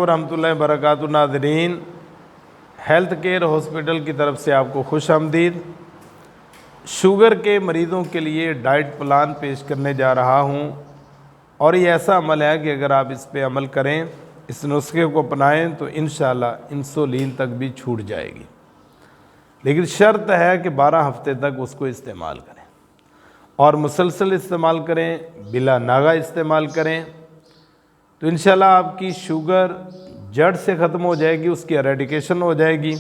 रहमतुल्लाहि व बरकातुहू। नाज़रीन, हेल्थ केयर हॉस्पिटल की तरफ से आपको खुश आमदीद। शुगर के मरीज़ों के लिए डाइट प्लान पेश करने जा रहा हूँ और ये ऐसा अमल है कि अगर आप इस पे अमल करें, इस नुस्खे को अपनाएं तो इंशाल्लाह इंसुलिन तक भी छूट जाएगी। लेकिन शर्त है कि 12 हफ्ते तक उसको इस्तेमाल करें और मुसलसल इस्तेमाल करें, बिला नागा इस्तेमाल करें, तो इंशाल्लाह आपकी शुगर जड़ से ख़त्म हो जाएगी, उसकी एरेडिकेशन हो जाएगी।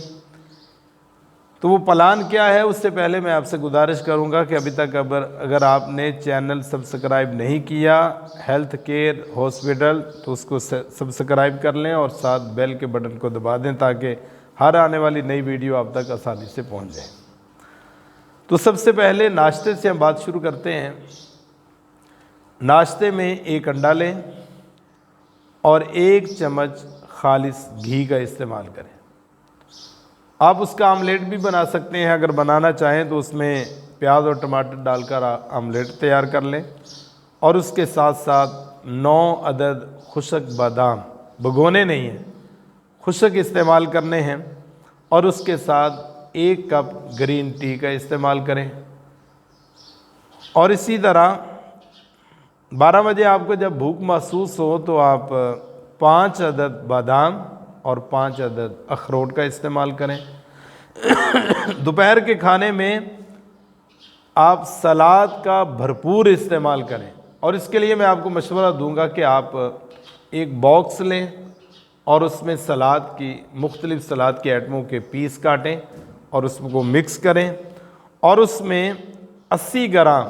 तो वो प्लान क्या है, उससे पहले मैं आपसे गुजारिश करूंगा कि अभी तक अगर आपने चैनल सब्सक्राइब नहीं किया हेल्थ केयर हॉस्पिटल, तो उसको सब्सक्राइब कर लें और साथ बेल के बटन को दबा दें ताकि हर आने वाली नई वीडियो आप तक आसानी से पहुंच जाए। तो सबसे पहले नाश्ते से हम बात शुरू करते हैं। नाश्ते में एक अंडा लें और 1 चम्मच खालिस घी का इस्तेमाल करें। आप उसका आमलेट भी बना सकते हैं, अगर बनाना चाहें तो उसमें प्याज और टमाटर डालकर आमलेट तैयार कर लें। और उसके साथ साथ 9 अदद खुशक बादाम, भगोने नहीं हैं, खुशक इस्तेमाल करने हैं। और उसके साथ 1 कप ग्रीन टी का इस्तेमाल करें। और इसी तरह 12 बजे आपको जब भूख महसूस हो तो आप 5 अदद बादाम और 5 अदद अखरोट का इस्तेमाल करें। दोपहर के खाने में आप सलाद का भरपूर इस्तेमाल करें और इसके लिए मैं आपको मशवरा दूंगा कि आप एक बॉक्स लें और उसमें सलाद की मुख्तलिफ़ सलाद के आइटमों के पीस काटें और उसको मिक्स करें और उसमें 80 ग्राम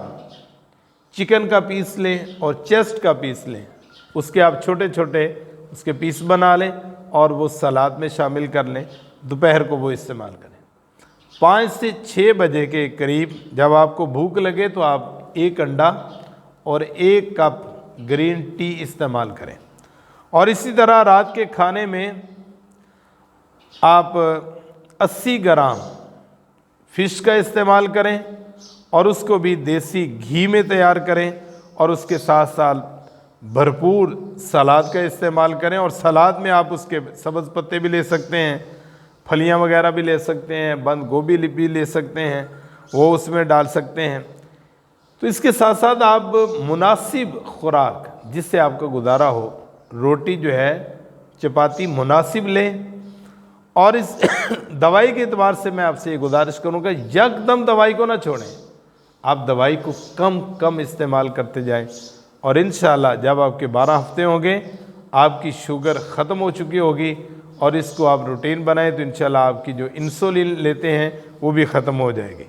चिकन का पीस लें और चेस्ट का पीस लें। उसके आप छोटे छोटे उसके पीस बना लें और वो सलाद में शामिल कर लें। दोपहर को वो इस्तेमाल करें। 5 से 6 बजे के करीब जब आपको भूख लगे तो आप 1 अंडा और 1 कप ग्रीन टी इस्तेमाल करें। और इसी तरह रात के खाने में आप 80 ग्राम फ़िश का इस्तेमाल करें और उसको भी देसी घी में तैयार करें और उसके साथ साथ भरपूर सलाद का इस्तेमाल करें। और सलाद में आप उसके सब्ज़ पत्ते भी ले सकते हैं, फलियां वगैरह भी ले सकते हैं, बंद गोभी भी ले सकते हैं, वो उसमें डाल सकते हैं। तो इसके साथ साथ आप मुनासिब खुराक जिससे आपका गुजारा हो, रोटी जो है चपाती मुनासिब लें। और इस दवाई के एतबार से मैं आपसे ये गुजारिश करूँगा, यकदम दवाई को ना छोड़ें, आप दवाई को कम कम इस्तेमाल करते जाएं और इंशाल्लाह जब आपके 12 हफ्ते होंगे आपकी शुगर ख़त्म हो चुकी होगी और इसको आप रूटीन बनाएं तो इंशाल्लाह आपकी जो इंसुलिन लेते हैं वो भी ख़त्म हो जाएगी।